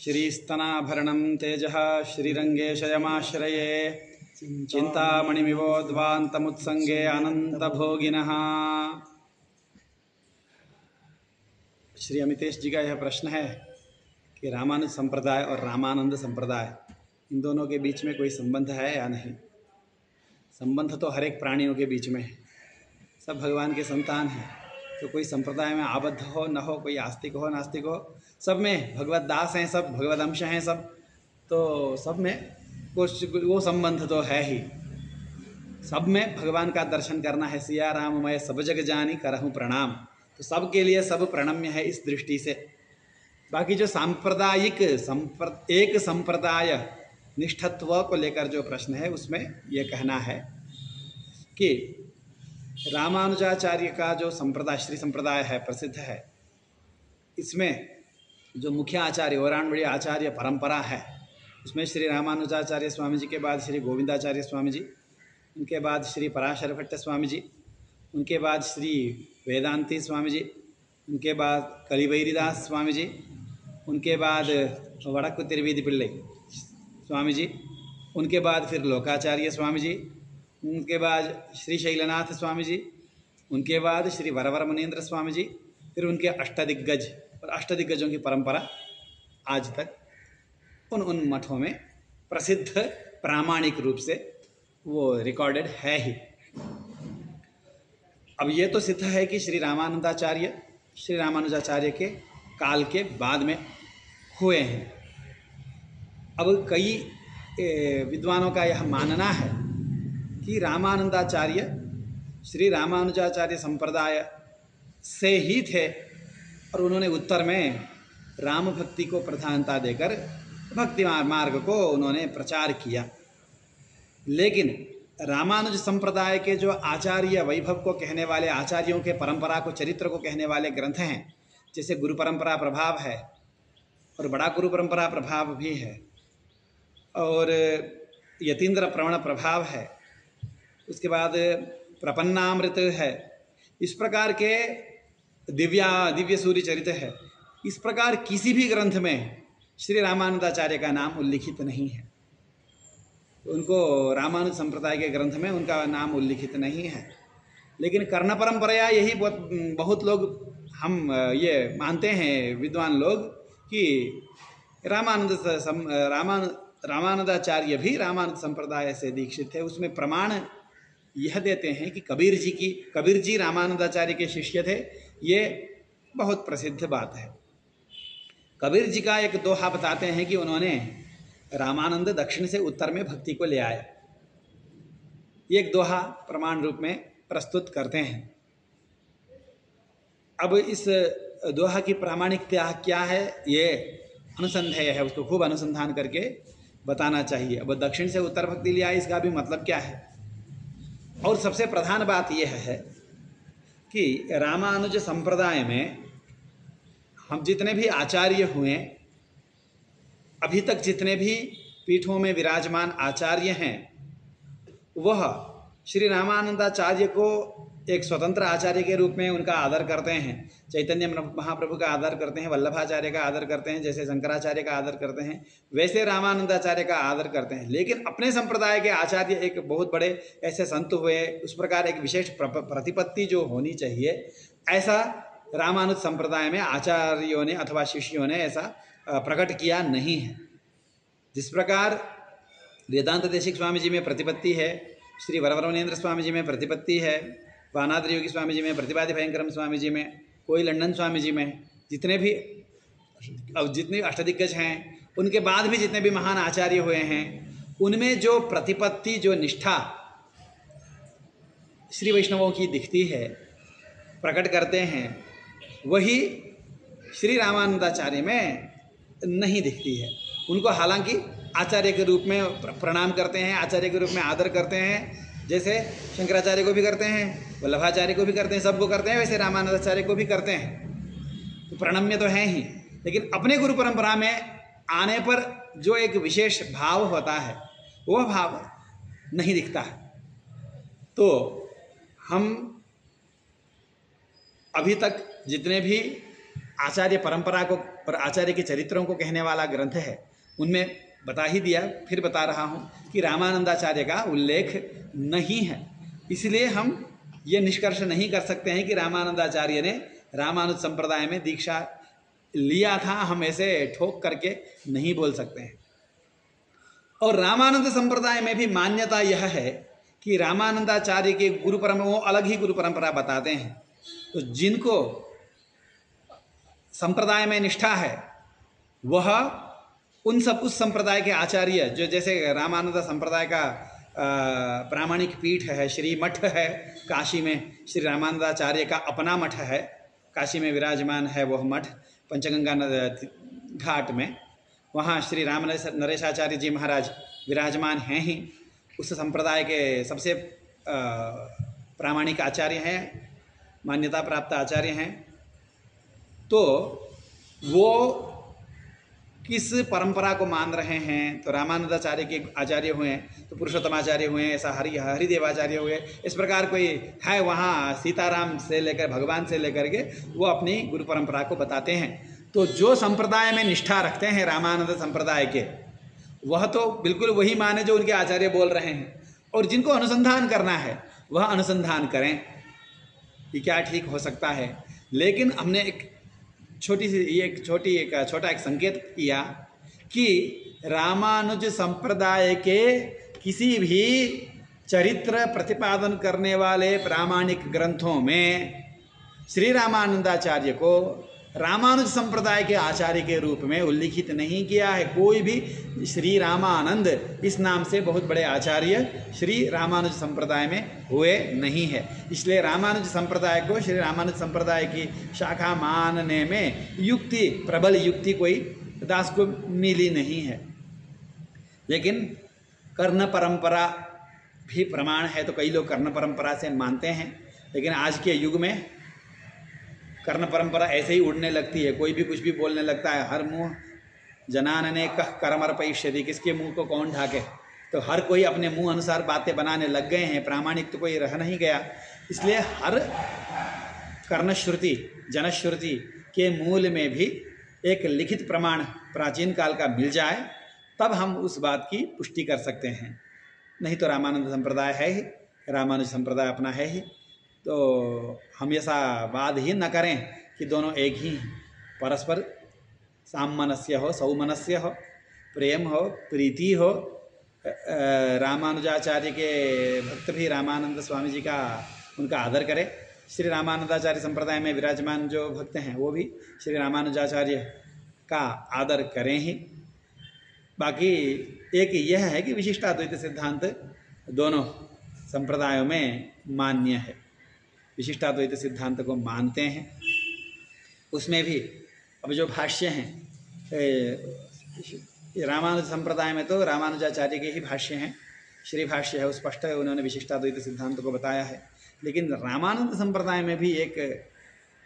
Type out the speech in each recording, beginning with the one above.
श्रीस्तनाभरणं तेजः श्रीरङ्गेशयमाश्रये चिन्तामणिमिवोद्वान्तमुत्सङ्गे अनन्तभोगिनः। श्री अमितेश जी का यह प्रश्न है कि रामानुज संप्रदाय और रामानंद संप्रदाय इन दोनों के बीच में कोई संबंध है या नहीं। संबंध तो हर एक प्राणियों के बीच में है, सब भगवान के संतान हैं। तो कोई संप्रदाय में आबद्ध हो न हो, कोई आस्तिक हो नास्तिक हो, सब में भगवत दास हैं, सब भगवत अंश हैं सब, तो सब में कुछ वो संबंध तो है ही। सब में भगवान का दर्शन करना है। सिया राम मैं सब जग जानी करहूँ प्रणाम, तो सब के लिए सब प्रणम्य है इस दृष्टि से। बाकी जो सांप्रदायिक एक संप्रदाय निष्ठत्व को लेकर जो प्रश्न है, उसमें यह कहना है कि रामानुजाचार्य का जो संप्रदाय श्री संप्रदाय है, प्रसिद्ध है, इसमें जो मुख्य आचार्य वराणवड़ी आचार्य परंपरा है, उसमें श्री रामानुजाचार्य स्वामी जी के बाद श्री गोविंदाचार्य स्वामी जी, उनके बाद श्री पराशर भट्ट स्वामी जी, उनके बाद श्री वेदांती स्वामी जी, उनके बाद कलिवैरीदास स्वामी जी, उनके बाद वड़क्कु तिरुवीधि पिल्लै स्वामी जी, उनके बाद फिर लोकाचार्य स्वामी जी, उनके बाद श्री शैलनाथ स्वामी जी, उनके बाद श्री वरवर मुनीन्द्र स्वामी जी, फिर उनके अष्टदिग्गज और अष्टदिग्गजों की परंपरा आज तक उन मठों में प्रसिद्ध प्रामाणिक रूप से वो रिकॉर्डेड है ही। अब ये तो सिद्ध है कि श्री रामानंदाचार्य श्री रामानुजाचार्य के काल के बाद में हुए हैं। अब कई विद्वानों का यह मानना है कि रामानंदाचार्य श्री रामानुजाचार्य संप्रदाय से ही थे और उन्होंने उत्तर में राम भक्ति को प्रधानता देकर भक्ति मार्ग को उन्होंने प्रचार किया। लेकिन रामानुज संप्रदाय के जो आचार्य वैभव को कहने वाले, आचार्यों के परंपरा को, चरित्र को कहने वाले ग्रंथ हैं, जैसे गुरु परंपरा प्रभाव है और बड़ा गुरु परंपरा प्रभाव भी है, और यतीन्द्र प्रवण प्रभाव है, उसके बाद प्रपन्नामृत है, इस प्रकार के दिव्य सूर्य चरित्र है। इस प्रकार किसी भी ग्रंथ में श्री रामानंदाचार्य का नाम उल्लिखित नहीं है। उनको रामानुज संप्रदाय के ग्रंथ में उनका नाम उल्लिखित नहीं है। लेकिन कर्ण परंपरा यही बहुत लोग हम ये मानते हैं, विद्वान लोग, कि रामानंदाचार्य भी रामानुज संप्रदाय से दीक्षित थे। उसमें प्रमाण यह देते हैं कि कबीर जी रामानंदाचार्य के शिष्य थे। ये बहुत प्रसिद्ध बात है। कबीर जी का एक दोहा बताते हैं कि उन्होंने रामानंद दक्षिण से उत्तर में भक्ति को ले आए। एक दोहा प्रमाण रूप में प्रस्तुत करते हैं। अब इस दोहा की प्रामाणिकता क्या है, ये अनुसंधेय है, उसको खूब अनुसंधान करके बताना चाहिए। अब दक्षिण से उत्तर भक्ति ले आए, इसका भी मतलब क्या है। और सबसे प्रधान बात यह है कि रामानुज संप्रदाय में हम जितने भी आचार्य हुए, अभी तक जितने भी पीठों में विराजमान आचार्य हैं, वह श्री रामानंदाचार्य को एक स्वतंत्र आचार्य के रूप में उनका आदर करते हैं। चैतन्य महाप्रभु का आदर करते हैं, वल्लभाचार्य का आदर करते हैं, जैसे शंकराचार्य का आदर करते हैं, वैसे रामानंदाचार्य का आदर करते हैं। लेकिन अपने संप्रदाय के आचार्य एक बहुत बड़े ऐसे संत हुए, उस प्रकार एक विशेष प्रतिपत्ति जो होनी चाहिए, ऐसा रामानुज संप्रदाय में आचार्यों ने अथवा शिष्यों ने ऐसा प्रकट किया नहीं है। जिस प्रकार वेदांत देशिक स्वामी जी में प्रतिपत्ति है, श्री वरवरमुनीन्द्र स्वामी जी में प्रतिपत्ति है, वानाद्रि योगी स्वामी जी में, प्रतिपादि भयंकरम स्वामी जी में, कोई लंडन स्वामी जी में, जितने भी अष्टदिग्गज हैं, उनके बाद भी जितने भी महान आचार्य हुए हैं, उनमें जो प्रतिपत्ति, जो निष्ठा श्री वैष्णवों की दिखती है, प्रकट करते हैं, वही श्री रामानंदाचार्य में नहीं दिखती है। उनको हालांकि आचार्य के रूप में प्रणाम करते हैं, आचार्य के रूप में आदर करते हैं, जैसे शंकराचार्य को भी करते हैं, वल्लभाचार्य को भी करते हैं, सबको करते हैं, वैसे रामानंदाचार्य को भी करते हैं। तो प्रणम्य तो हैं ही, लेकिन अपने गुरु परंपरा में आने पर जो एक विशेष भाव होता है, वह भाव नहीं दिखता है। तो हम अभी तक जितने भी आचार्य परंपरा को और आचार्य के चरित्रों को कहने वाला ग्रंथ है। उनमें बता ही दिया, फिर बता रहा हूँ कि रामानंदाचार्य का उल्लेख नहीं है। इसलिए हम ये निष्कर्ष नहीं कर सकते हैं कि रामानंदाचार्य ने रामानुज संप्रदाय में दीक्षा लिया था, हम ऐसे ठोक करके नहीं बोल सकते हैं। और रामानंद संप्रदाय में भी मान्यता यह है कि रामानंदाचार्य के गुरु परंपरा, वो अलग ही गुरु परंपरा बताते हैं। तो जिनको संप्रदाय में निष्ठा है वह उस संप्रदाय के आचार्य, जो जैसे रामानंद संप्रदाय का प्रामाणिक पीठ है, श्री मठ है काशी में, श्री रामानंदाचार्य का अपना मठ है, काशी में विराजमान है वह मठ पंचगंगा घाट में। वहाँ श्री राम नरेशाचार्य जी महाराज विराजमान हैं ही, उस संप्रदाय के सबसे प्रामाणिक आचार्य हैं, मान्यता प्राप्त आचार्य हैं। तो वो किस परंपरा को मान रहे हैं, तो रामानंदाचार्य के आचार्य हुए, तो पुरुषोत्तमाचार्य हुए, ऐसा हरिदेवाचार्य हुए, इस प्रकार कोई है वहाँ सीताराम से लेकर भगवान से लेकर के वो अपनी गुरु परंपरा को बताते हैं। तो जो संप्रदाय में निष्ठा रखते हैं रामानंद संप्रदाय के, वह तो बिल्कुल वही माने जो उनके आचार्य बोल रहे हैं, और जिनको अनुसंधान करना है वह अनुसंधान करें कि क्या ठीक हो सकता है। लेकिन हमने एक छोटा एक संकेत किया कि रामानुज संप्रदाय के किसी भी चरित्र प्रतिपादन करने वाले प्रामाणिक ग्रंथों में श्री रामानंदाचार्य को रामानुज संप्रदाय के आचार्य के रूप में उल्लिखित नहीं किया है। कोई भी श्री रामानंद इस नाम से बहुत बड़े आचार्य श्री रामानुज संप्रदाय में हुए नहीं है। इसलिए रामानुज संप्रदाय को श्री रामानुज संप्रदाय की शाखा मानने में प्रबल युक्ति कोई दास को मिली नहीं है। लेकिन कर्ण परंपरा भी प्रमाण है, तो कई लोग कर्ण परंपरा से मानते हैं। लेकिन आज के युग में कर्ण परंपरा ऐसे ही उड़ने लगती है, कोई भी कुछ भी बोलने लगता है। हर मुंह जनानने कह कर्मर्पयिष्यति, किसके मुंह को कौन ढाके। तो हर कोई अपने मुंह अनुसार बातें बनाने लग गए हैं, प्रामाणिक तो कोई रह नहीं गया। इसलिए हर कर्णश्रुति जनश्रुति के मूल में भी एक लिखित प्रमाण प्राचीन काल का मिल जाए, तब हम उस बात की पुष्टि कर सकते हैं। नहीं तो रामानंद संप्रदाय है ही, रामानुज संप्रदाय अपना है ही। तो हम ऐसा वाद ही न करें कि दोनों एक ही हैं। परस्पर सामनस्य हो, सौमनस्य हो, प्रेम हो, प्रीति हो। रामानुजाचार्य के भक्त भी रामानंद स्वामी जी का उनका आदर करें। श्री रामानंदाचार्य संप्रदाय में विराजमान जो भक्त हैं वो भी श्री रामानुजाचार्य का आदर करें ही। बाकी एक यह है कि विशिष्टाद्वैत सिद्धांत दोनों संप्रदायों में मान्य है। विशिष्टाद्वैत सिद्धांत को मानते हैं। उसमें भी अब जो भाष्य हैं, रामानुज संप्रदाय में तो रामानुजाचार्य के ही भाष्य हैं, श्री भाष्य है, स्पष्ट है, उन्होंने विशिष्टाद्वैत सिद्धांत को बताया है। लेकिन रामानंद संप्रदाय में भी एक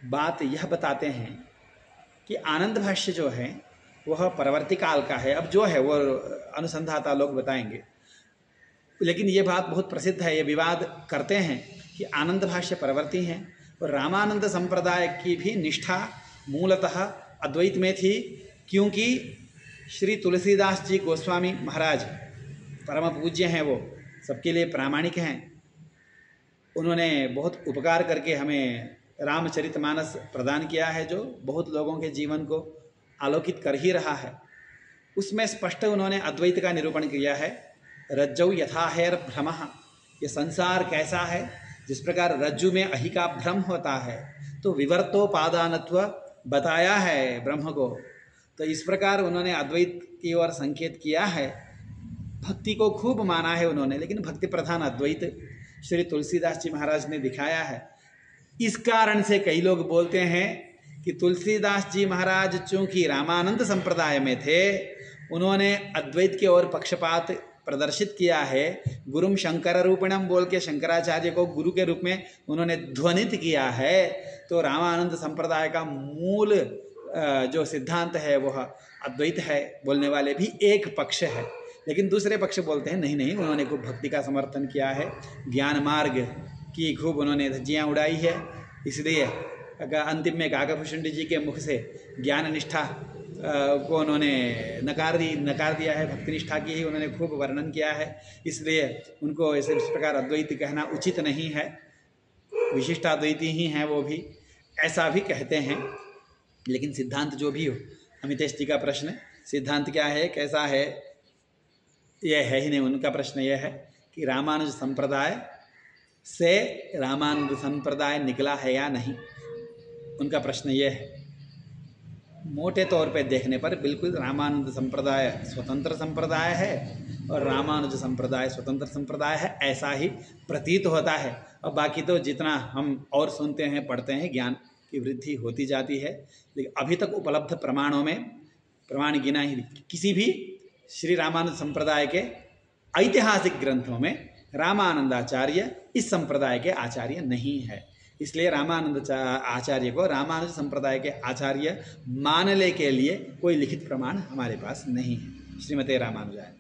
बात यह बताते हैं कि आनंद भाष्य जो है वह परवर्ती काल का है। अब जो है वो अनुसंधाता लोग बताएंगे, लेकिन ये बात बहुत प्रसिद्ध है, ये विवाद करते हैं कि आनंद भाष्य परवर्ती हैं और रामानंद संप्रदाय की भी निष्ठा मूलतः अद्वैत में थी, क्योंकि श्री तुलसीदास जी गोस्वामी महाराज परम पूज्य हैं, वो सबके लिए प्रामाणिक हैं। उन्होंने बहुत उपकार करके हमें रामचरितमानस प्रदान किया है, जो बहुत लोगों के जीवन को आलोकित कर ही रहा है। उसमें स्पष्ट उन्होंने अद्वैत का निरूपण किया है। रज्जौ यथा हैर भ्रमः, ये संसार कैसा है, जिस प्रकार रज्जु में अहि का भ्रम होता है, तो विवर्तोपादानत्व बताया है ब्रह्म को। तो इस प्रकार उन्होंने अद्वैत की ओर संकेत किया है। भक्ति को खूब माना है उन्होंने, लेकिन भक्ति प्रधान अद्वैत श्री तुलसीदास जी महाराज ने दिखाया है। इस कारण से कई लोग बोलते हैं कि तुलसीदास जी महाराज चूंकि रामानंद संप्रदाय में थे, उन्होंने अद्वैत की ओर पक्षपात प्रदर्शित किया है। गुरुम शंकर रूपिणम बोल के शंकराचार्य को गुरु के रूप में उन्होंने ध्वनित किया है। तो रामानंद संप्रदाय का मूल जो सिद्धांत है वह अद्वैत है बोलने वाले भी एक पक्ष है। लेकिन दूसरे पक्ष बोलते हैं नहीं नहीं, उन्होंने खूब भक्ति का समर्थन किया है, ज्ञान मार्ग की खूब उन्होंने धज्जियाँ उड़ाई है, इसलिए अंतिम में काकभूषुंडी जी के मुख से ज्ञान निष्ठा को उन्होंने नकार दिया है, भक्ति निष्ठा की ही उन्होंने खूब वर्णन किया है, इसलिए उनको इस प्रकार अद्वैत कहना उचित नहीं है, विशिष्टाद्वैती ही हैं वो भी, ऐसा भी कहते हैं। लेकिन सिद्धांत जो भी हो, अमितेश जी का प्रश्न सिद्धांत क्या है, कैसा है, यह है ही नहीं। उनका प्रश्न यह है कि रामानुज संप्रदाय से रामानुज संप्रदाय निकला है या नहीं, उनका प्रश्न यह है। मोटे तौर पे देखने पर बिल्कुल रामानंद संप्रदाय स्वतंत्र संप्रदाय है और रामानुज संप्रदाय स्वतंत्र संप्रदाय है, ऐसा ही प्रतीत होता है। और बाकी तो जितना हम और सुनते हैं पढ़ते हैं, ज्ञान की वृद्धि होती जाती है। लेकिन अभी तक उपलब्ध प्रमाणों में प्रमाण गिना ही किसी भी श्री रामानुज संप्रदाय के ऐतिहासिक ग्रंथों में रामानंदाचार्य इस संप्रदाय के आचार्य नहीं है। इसलिए रामानंद आचार्य को रामानुज संप्रदाय के आचार्य मानने के लिए कोई लिखित प्रमाण हमारे पास नहीं है। श्रीमते रामानुजाय।